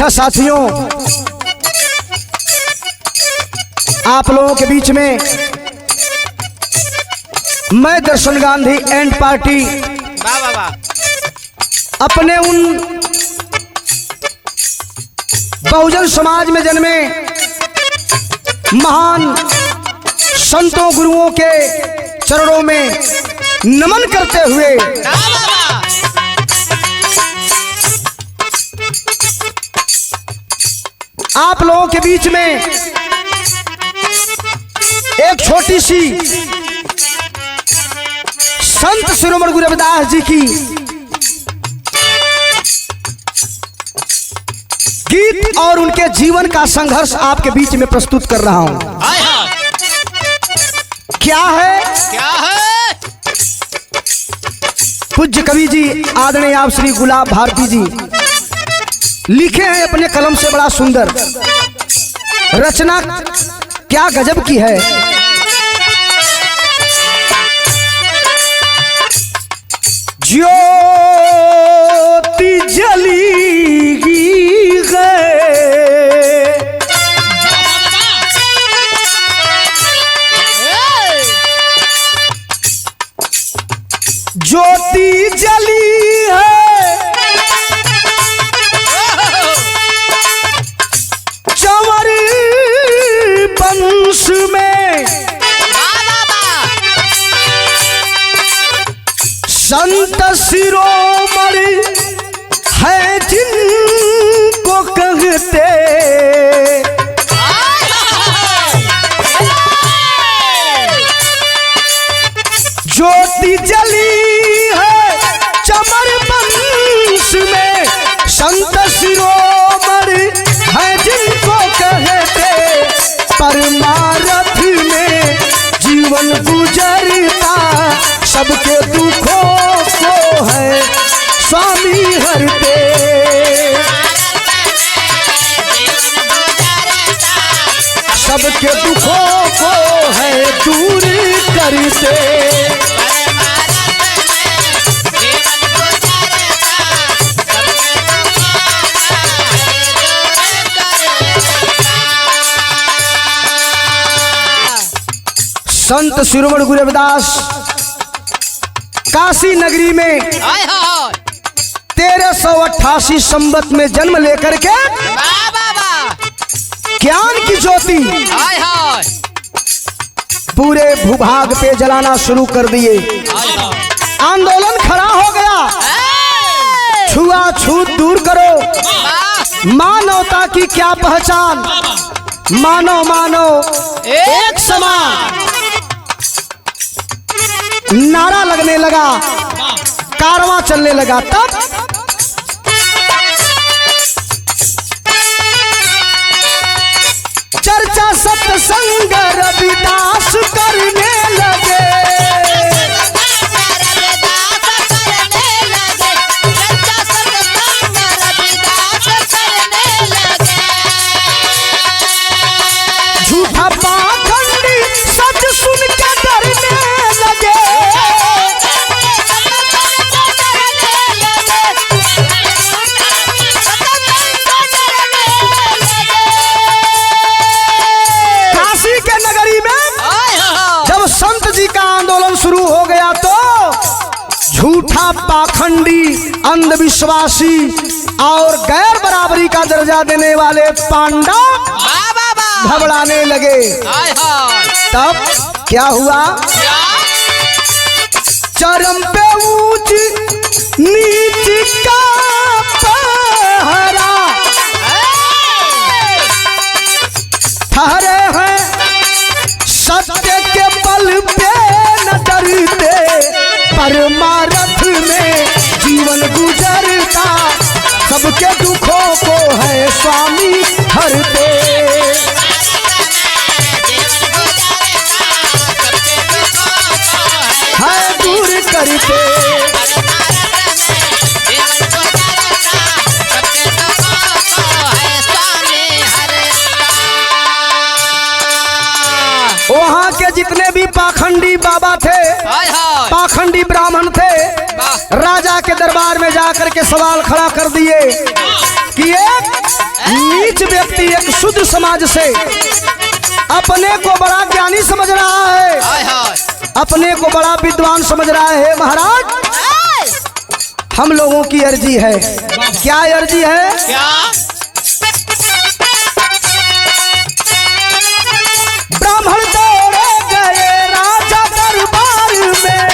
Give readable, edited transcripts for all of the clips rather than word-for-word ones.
अच्छा साथियों, आप लोगों के बीच में मैं दर्शन गांधी एंड पार्टी अपने उन बहुजन समाज में जन्मे महान संतों गुरुओं के चरणों में नमन करते हुए आप लोगों के बीच में एक छोटी सी संत शिरोमणि गुरु रविदास जी की गीत और उनके जीवन का संघर्ष आपके बीच में प्रस्तुत कर रहा हूं। क्या है पूज्य कवि जी आदरणीय आप श्री गुलाब भारती जी लिखे हैं अपने कलम से, बड़ा सुंदर रचना क्या गजब की है। ज्योति जली ज्योति जली है चंवर वंश में, संत शिरोमणि है जिनको कहते, ज्योति जली है चमर वंश में, संत शिरोमणि है जिनको कहते, परमार्थ में जीवन गुजरता सबके दुखों को है स्वामी हरते, सबके दुखों को है दूर करते। संत शिरोमणि गुरु रविदास काशी नगरी में 1388 संवत में जन्म लेकर के ज्ञान की ज्योति पूरे भूभाग पे जलाना शुरू कर दिए। आंदोलन खड़ा हो गया, छुआछूत दूर करो, मानवता की क्या पहचान, मानव मानव एक समान नारा लगने लगा, कारवां चलने लगा। तब चर्चा सत्संग रविदास करने लगे, झूठा पाखंडी सच सुन के डरने लगे, शुरू हो गया तो झूठा पाखंडी अंधविश्वासी और गैर बराबरी का दर्जा देने वाले पांडव घबराने लगे। तब क्या हुआ, चरम पे ऊंच नीच का पहरा ठहरे हैं सत्य के बल पे डरते, परमार्थ में जीवन गुजरता सबके दुखों को है स्वामी हरते, है दूर करते। वहाँ के जितने भी पाखंडी बाबा थे, पाखंडी ब्राह्मण थे, राजा के दरबार में जाकर के सवाल खड़ा कर दिए कि एक नीच व्यक्ति एक शुद्ध समाज से अपने को बड़ा ज्ञानी समझ रहा है, अपने को बड़ा विद्वान समझ रहा है। महाराज हम लोगों की अर्जी है, क्या अर्जी है? क्या? ब्राह्मण दौड़े गए राजा दरबार में,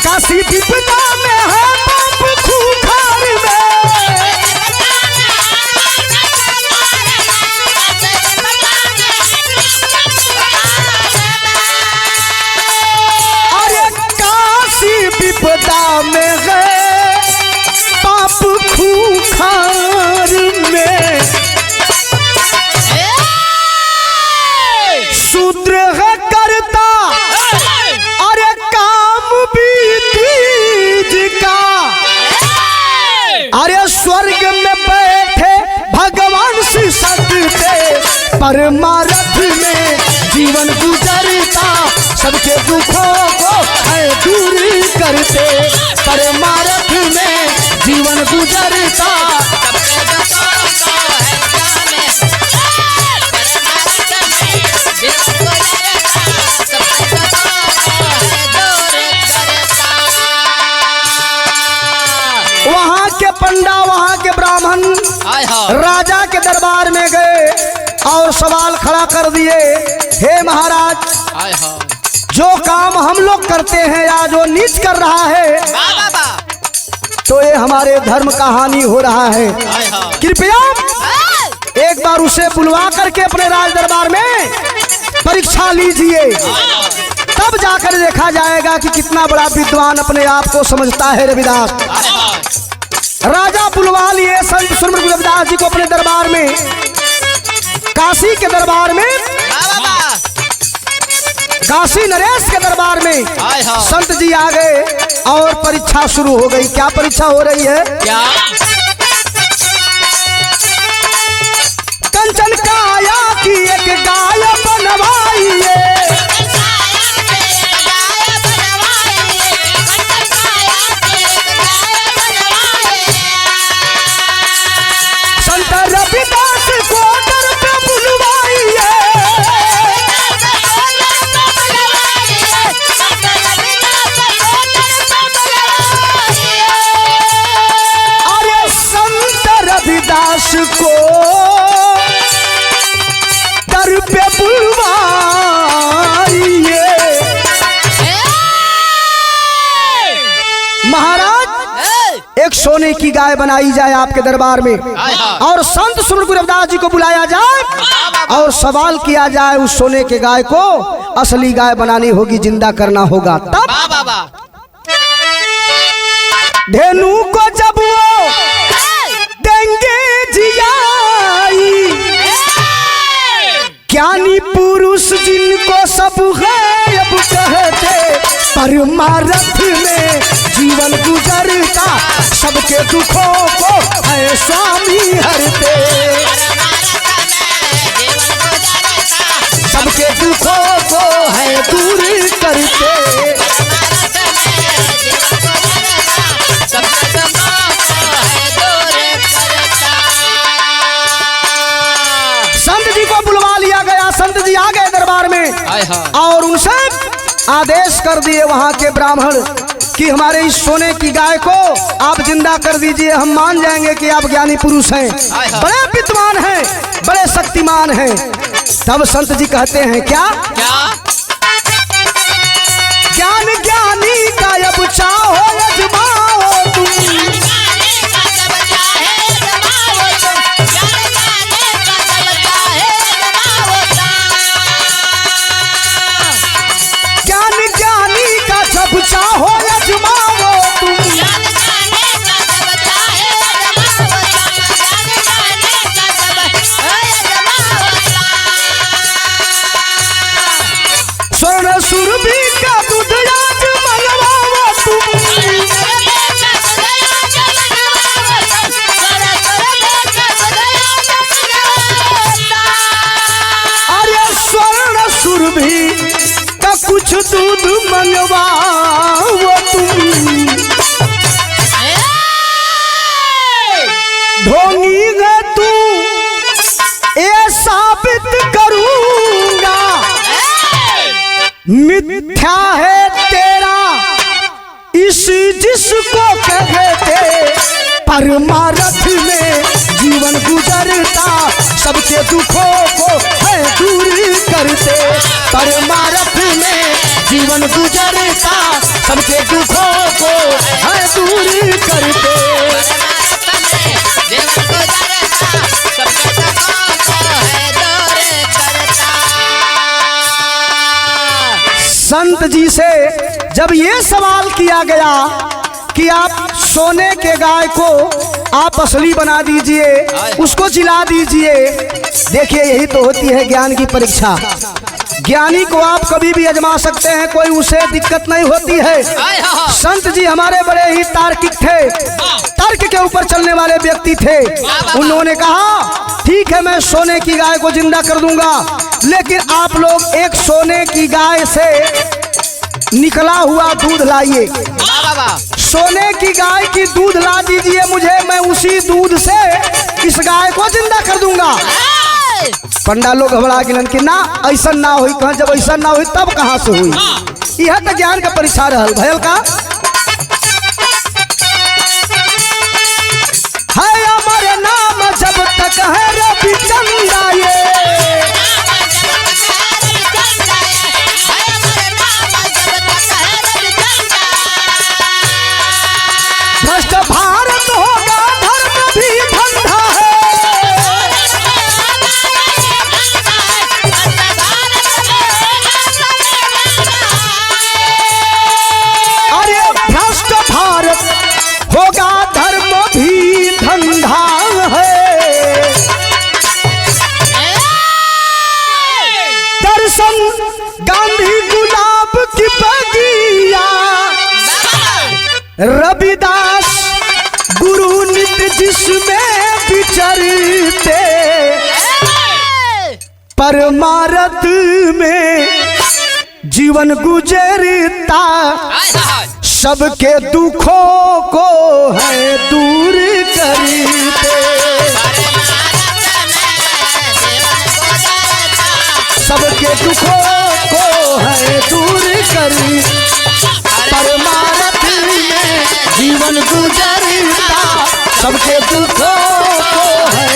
काशी विपदा में है पाप खूंखार में, अरे काशी विपदा में गए पाप खूंखार में, शूद्र है करता अरे काम भी तीज का, अरे स्वर्ग में बैठे भगवान से सकते परमार्थ में जीवन गुजरता, सबके दुखों को है दूर करते परमार्थ में जीवन गुजरता। वहाँ के पंडा वहाँ के ब्राह्मण राजा के दरबार में गए और सवाल खड़ा कर दिए, हे महाराज जो काम हम लोग करते हैं या जो नीच कर रहा है तो ये हमारे धर्म का हानि हो रहा है, कृपया एक बार उसे बुलवा करके अपने राज दरबार में परीक्षा लीजिए, तब जाकर देखा जाएगा कि कितना बड़ा विद्वान अपने आप को समझता है। रविदास राजा बुलवा लिए संत सुरमृग रविदास जी को अपने दरबार में, काशी के दरबार में, काशी नरेश के दरबार में संत जी आ गए और परीक्षा शुरू हो गई। क्या परीक्षा हो रही है? क्या? कंचन काया की एक गाय बनवाइए, संत रविदास को दर पे बुलवाइए, अरे संत रविदास को दर पे बुलवाइए। महाराज एक सोने की गाय बनाई जाए आपके दरबार में और संत सुरमृग रविदास जी को बुलाया जाए और सवाल किया जाए, उस सोने के गाय को असली गाय बनानी होगी, जिंदा करना होगा। तब धेनु को जब वो देंगे जियाई, ज्ञानी पुरुष जिनको सब है अब कहते परमार्थ में जीवन गुजरता, सबके दुखों को है स्वामी हरते, सबके दुखों को है दूर करते। संत जी को बुलवा लिया गया, संत जी आ गए दरबार में और उनसे आदेश कर दिए वहां के ब्राह्मण कि हमारे इस सोने की गाय को आप जिंदा कर दीजिए, हम मान जाएंगे कि आप ज्ञानी पुरुष हैं, बड़े विद्वान हैं, बड़े शक्तिमान हैं। तब संत जी कहते हैं क्या? ज्ञान ज्ञानी का अब चाहो अजमाओ तुम, ज्ञान ज्ञानी का जब चाहो अजमाओ तुम, स्वर्ण सुरभि का दूध आज मंगवाओ जिस जिसको कहते परमार्थ में जीवन गुजरता, सबके दुखों को है दूर करते। परमार्थ में जीवन गुजरता, सबके दुखों को है दूर करते। संत जी से जब ये सवाल किया गया कि आप सोने के गाय को आप असली बना दीजिए, उसको जिला दीजिए। देखिए यही तो होती है ज्ञान की परीक्षा। ज्ञानी को आप कभी भी आजमा सकते हैं, कोई उसे दिक्कत नहीं होती है। संत जी हमारे बड़े ही तार्किक थे, तर्क के ऊपर चलने वाले व्यक्ति थे। उन्होंने कहा ठीक है मैं सोने की गाय को जिंदा कर दूंगा, लेकिन आप लोग एक सोने की गाय से निकला हुआ दूध लाइए। सोने की गाय की दूध ला दीजिए मुझे, मैं उसी दूध से इस गाय को जिंदा कर दूंगा। पंडा लोग घबरा गिलन कि ना ऐसा ना हुई। कहा जब ऐसा ना हुई तब कहां से हुई? यह तो ज्ञान का परीक्षा रहल भयल का है। हमारे नाम जब तक है रवि चंदा ये, भ्रष्ट भारत होगा धर्म भी धंधा है। अरे भ्रष्ट भारत होगा धर्म भी धंधा है। दर्शन गांधी गुलाब की बगिया, रविदास गुरु नित्य जिसमें विचरते। परमार्थ में जीवन गुजरता, सबके दुखों को है दूर करते। सबके दुखों को है दूर करते। परमार्थ में जीवन गुजरता, सबके दुखों को है